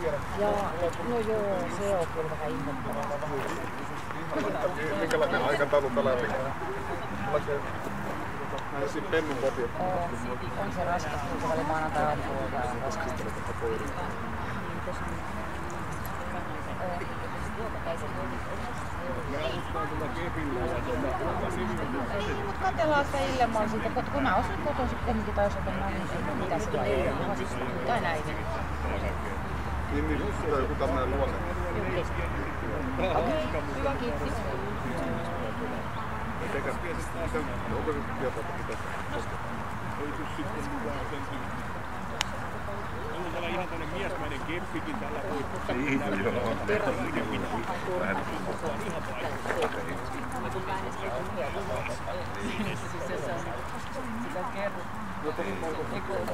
Ja, no joo, se on kyllä vähän ihmettävää. Minkälainen aikataulu tällä on? Siinä pennun kopi. On se raskas, kun se oli maanantai-aamulla ja raskas. Mutta katsellaan sitä illemmalla siitä, kun mä osin kotoisin kumminkin taas otemaan, niin ei mitä sillä ei ole. Tai näin. Niin, sulla on joku tämmönen luonne. Hyvä, kiitos. Onko se tietoa, että pitäisi koskea? Ei tuu sitten mitään sen tyyppiä. On täällä ihan tämmönen miesmäinen keppikin tällä voi. Niin, joo. Vähän ihan paikka. Sitä kerrot.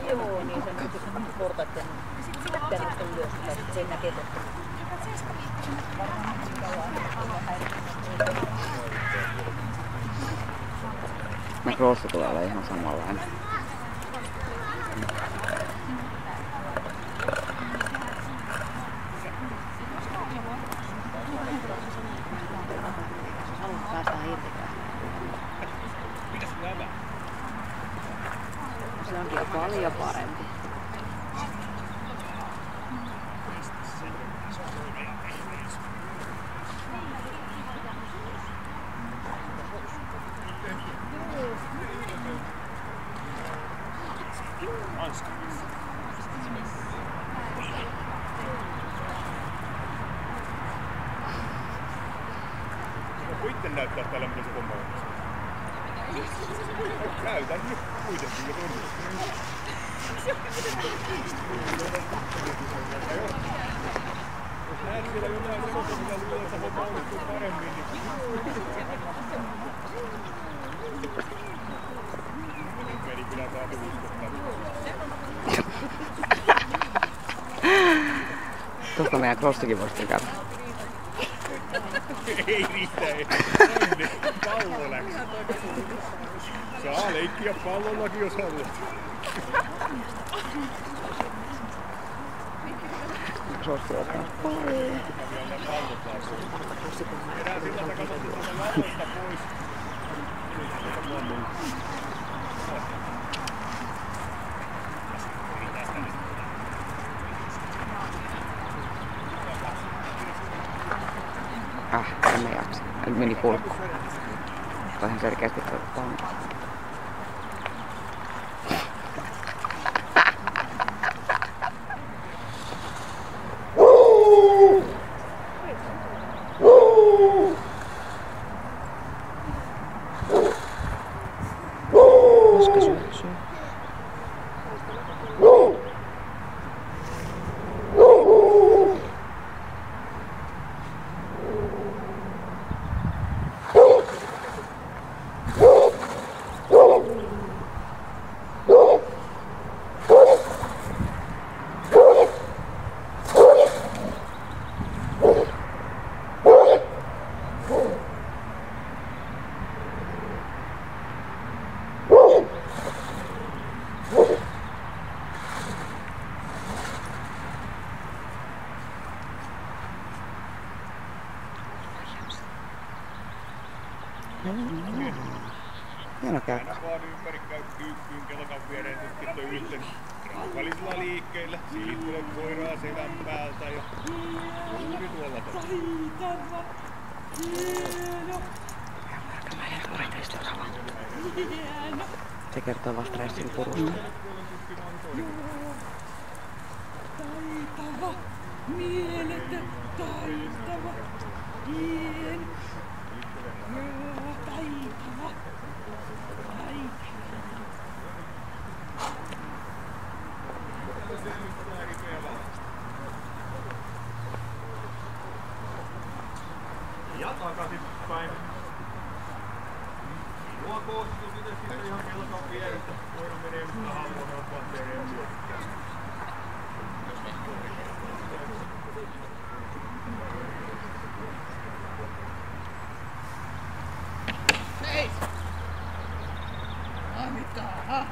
Joo, niin se on portaiden tämmöistä ylös, sen näkee totta. Macrossa tulee olla ihan samanlainen. Haluat päästään irtikään. Mitäs nämä? Se onkin jo paljon parempi. Voitte näyttää täällä, miten se homma on. Näytän nyt kuitenkin, jos on. Jos näet siellä jotain sellaista, mitä luulee, että homma onnistuu paremmin, niin... Meni kyllä taas uskottavaa. Tuosta meidän crossikin voisi käydä. Ei riitä, ei. Pallo läks. Saa leikkiä pallollakin, jos haluat. Crossi ottaa paljon. Erää sillä sä katsot tuolta jaloista pois. En mä jaksa. Nyt meni pulkku. Vähän selkeästi toivottaan. Koska syöksyy. Hieno käykkä. Aina vaan ympäri käy kyykkyyn kelkan viereen tutkittu yhten rauhallisilla liikkeillä. Silittelet koiraa selän päältä ja juuri tuolla tavalla. Se kertoo vasta stressin purusta. Taitava, mieletön, taitava, hieno. Joo, taitava, taitava. Ja takaisinpäin. Minua koostuu sitten ihan kelkan vierestä. Koira menee tahan moneltaan peremmin. Hei! Anitaha!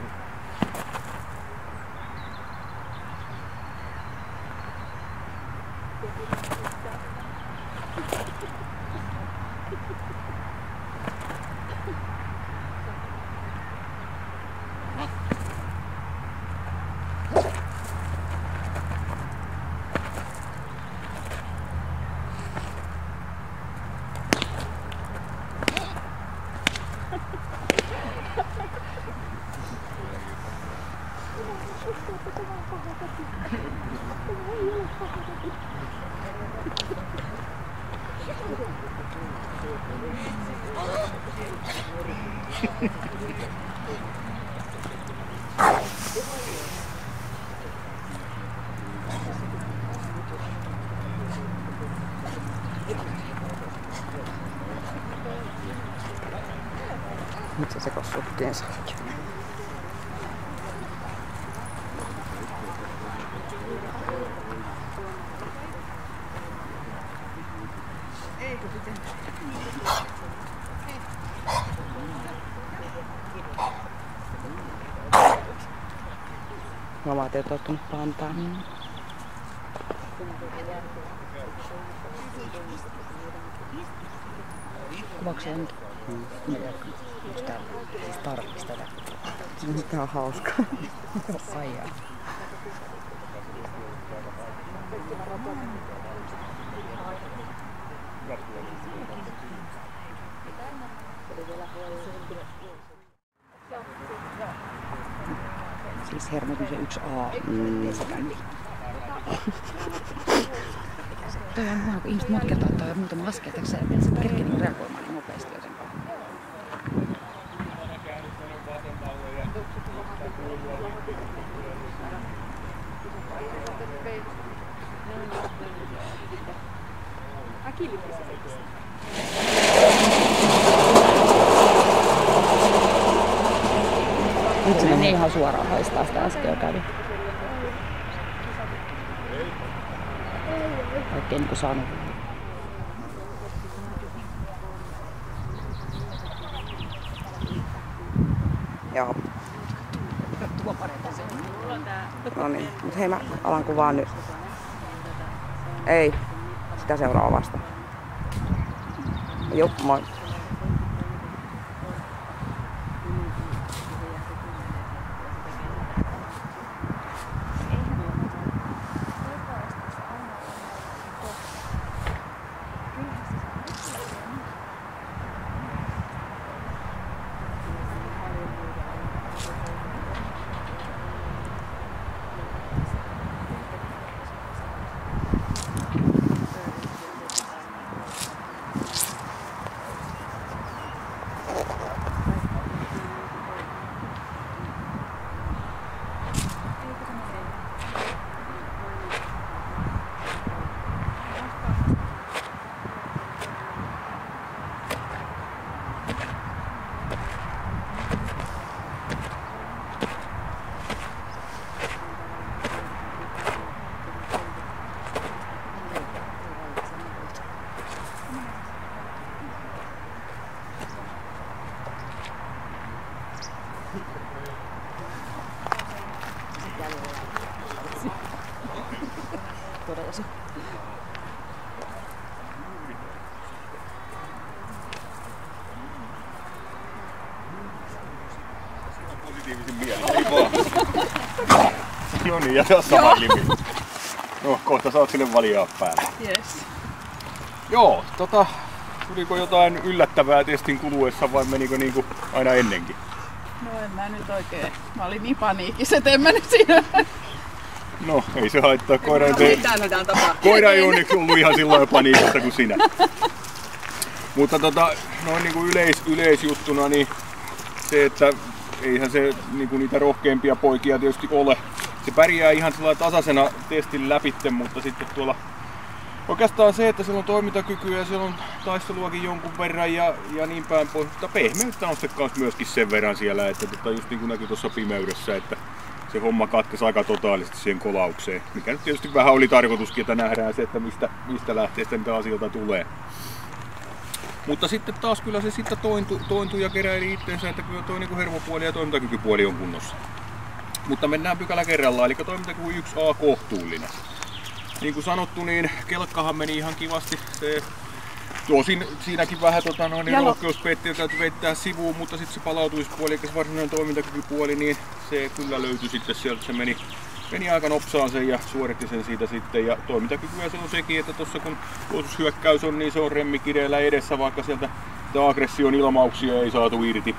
Nyt se sekossuhteen sakki. Eikö pitää? Lavat ei tottunut pantaan. Kuvaako se onkin? Onko täällä siis tarvitsisi tätä? Tää on hauskaa. Ai jaa. Siis Hermotyn se 1A. Toi on hyvä, kun ihmiset monta kertaa ottaa jo muutama askel, että sä kerkee niin reagoimaan niin nopeasti jotenkaan. Nyt se menee ihan suoraan haistaa sitä äsken jo kävi. Oikein niinku saanut. Joo. No niin, mut hei mä alan kuvaa nyt. Ei, sitä seuraa vasta. Jup, moi. Todella se. Positiivisin mieli, ei vaan. No niin, ja tässä on limi. No, kohta saat sinne valjaa päälle. Yes. Joo, tuliko jotain yllättävää testin kuluessa vai menikö niinku aina ennenkin? No en mä nyt oikein. Mä olin niin paniikissa, et en mä nyt siinä. No, ei se haittaa. Koira ei onneksi ollut ihan silloin paniikissa kuin sinä. Mutta noin niinku yleisjuttuna niin se, että eihän se niinku niitä rohkeampia poikia tietysti ole. Se pärjää ihan sellainen tasaisena testin läpitte, mutta sitten tuolla oikeastaan se, että siellä on toimintakykyä ja siellä on taisteluakin jonkun verran ja niin päin pois. Mutta pehmeyttä on se kanssa myöskin sen verran siellä, että just niin kuin näkyy tuossa pimeydessä, että se homma katkesi aika totaalisesti siihen kolaukseen. Mikä nyt tietysti vähän oli tarkoituskin, että nähdään se, että mistä lähteestä niitä asioita tulee. Mutta sitten taas kyllä se sitten tointui ja keräili itseensä, että kyllä tuo niin hermopuoli ja toimintakykypuoli on kunnossa. Mutta mennään pykälä kerrallaan, eli toimintakyky 1A kohtuullinen. niin kuin sanottu, niin kelkkahan meni ihan kivasti. Se, tosin siinäkin vähän rohkeuspeittiä täytyy veittää sivuun, mutta sitten se palautumispuoli, eli se varsinainen toimintakykypuoli, niin se kyllä löytyi sitten sieltä. Se meni aika nopsaan sen ja suoritti sen siitä sitten. Ja toimintakykyä se on sekin, että tuossa kun puolustushyökkäys on, niin se on remmikireellä edessä, vaikka sieltä aggression ilmauksia ei saatu irti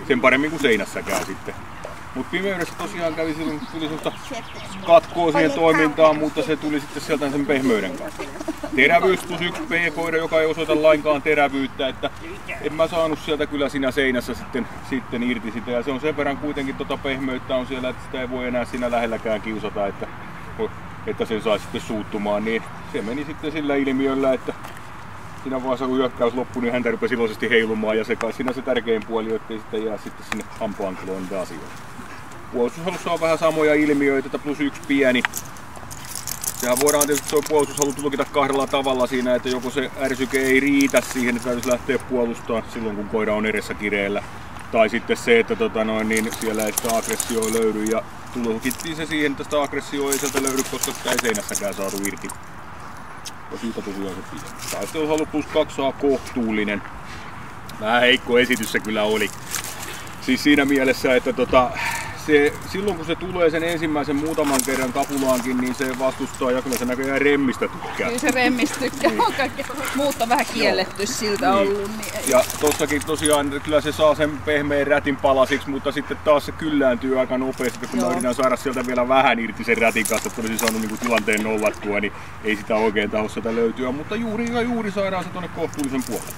sen paremmin kuin seinässäkään sitten. Mutta pimeydessä tosiaan kävi silloin, tuli sellaista katkoa siihen toimintaan, mutta se tuli sitten sieltä sen pehmeyden kanssa. Terävyys plus 1 P-koira, joka ei osoita lainkaan terävyyttä, että en mä saanut sieltä kyllä siinä seinässä sitten irti sitä. Ja se on sen verran kuitenkin pehmeyttä on siellä, että sitä ei voi enää siinä lähelläkään kiusata, että sen saa sitten suuttumaan. Niin se meni sitten sillä ilmiöllä, että siinä vaiheessa kun hyökkäys loppui, niin häntä rupesi iloisesti heilumaan ja se kai siinä se tärkein puoli, ettei sitten jää sitten sinne hampaankiloon niitä asioita. Puolustushalussa on vähän samoja ilmiöitä, että plus 1 pieni. Sehän voidaan tietysti tuo puolustushalu tulkita kahdella tavalla siinä, että joko se ärsyke ei riitä siihen, että täytyisi lähteä puolustamaan silloin kun koira on edessä kireellä. Tai sitten se, että niin siellä ei sitä aggressioa löydy ja tulkittiin se siihen, että sitä aggressioa ei sieltä löydy, koska sitä ei seinässäkään saatu irti. Ja siitä tosiaan se pieni. Taisteluhalu plus 2 saa kohtuullinen. Vähän heikko esitys se kyllä oli. Siis siinä mielessä, että silloin kun se tulee sen ensimmäisen muutaman kerran kapulaankin, niin se vastustaa ja kyllä se näköjään remmistä tykkää. Kyllä se remmistä tykkää, on kaikki muut on vähän kielletty siltä niin ollut. Niin ei. Ja tossakin tosiaan kyllä se saa sen pehmeän rätin palasiksi, mutta sitten taas se kyllääntyy aika nopeasti, kun mä yritän saada sieltä vielä vähän irti sen rätin kanssa, että olisin saanut niinku tilanteen nollattua, niin ei sitä oikein taho sieltä löytyä, mutta juuri saadaan se tonne kohtuullisen puolelle.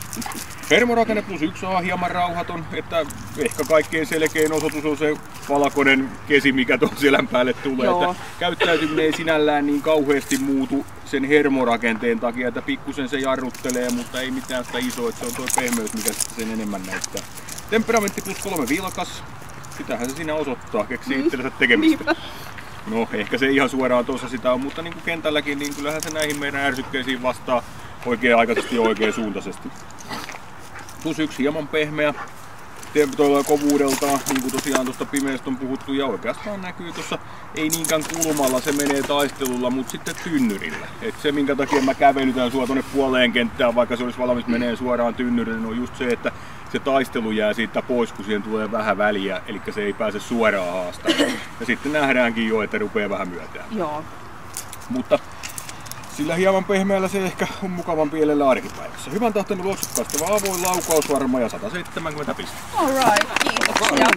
Hermorakenne plus 1 on hieman rauhaton, että ehkä kaikkein selkein osoitus on se valkoinen kesi, mikä tuon selän päälle tulee. Että käyttäytyminen ei sinällään niin kauheasti muutu sen hermorakenteen takia, että pikkusen se jarruttelee, mutta ei mitään sitä isoa, että se on tuo pehmeys, mikä sen enemmän näyttää. Temperamentti plus 3 vilkas, sitähän se siinä osoittaa, keksii itsellensä tekemistä. No ehkä se ihan suoraan tuossa sitä on, mutta niin kuin kentälläkin, niin kyllähän se näihin meidän ärsykkeisiin vastaa oikea-aikaisesti ja oikeasuuntaisesti. Plus 1 hieman pehmeä kovuudeltaan, niin kuin tosiaan tuosta pimeästä on puhuttu, ja oikeastaan näkyy tuossa, ei niinkään kulmalla, se menee taistelulla, mutta sitten tynnyrillä. Et se minkä takia mä kävelytän sua tonne puoleen kenttään, vaikka se olisi valmis menee suoraan tynnyrille, niin on just se, että se taistelu jää siitä pois, kun siihen tulee vähän väliä, eli se ei pääse suoraan haastamaan. Ja sitten nähdäänkin jo, että rupeaa vähän myötään. Joo. Mutta sillä hieman pehmeällä se ehkä on mukavampi elellä arkipäivässä. Hyvän tahtoinen luoksukkaistava avoin laukaus varma ja 170 pistettä. Alright, kiitoksia.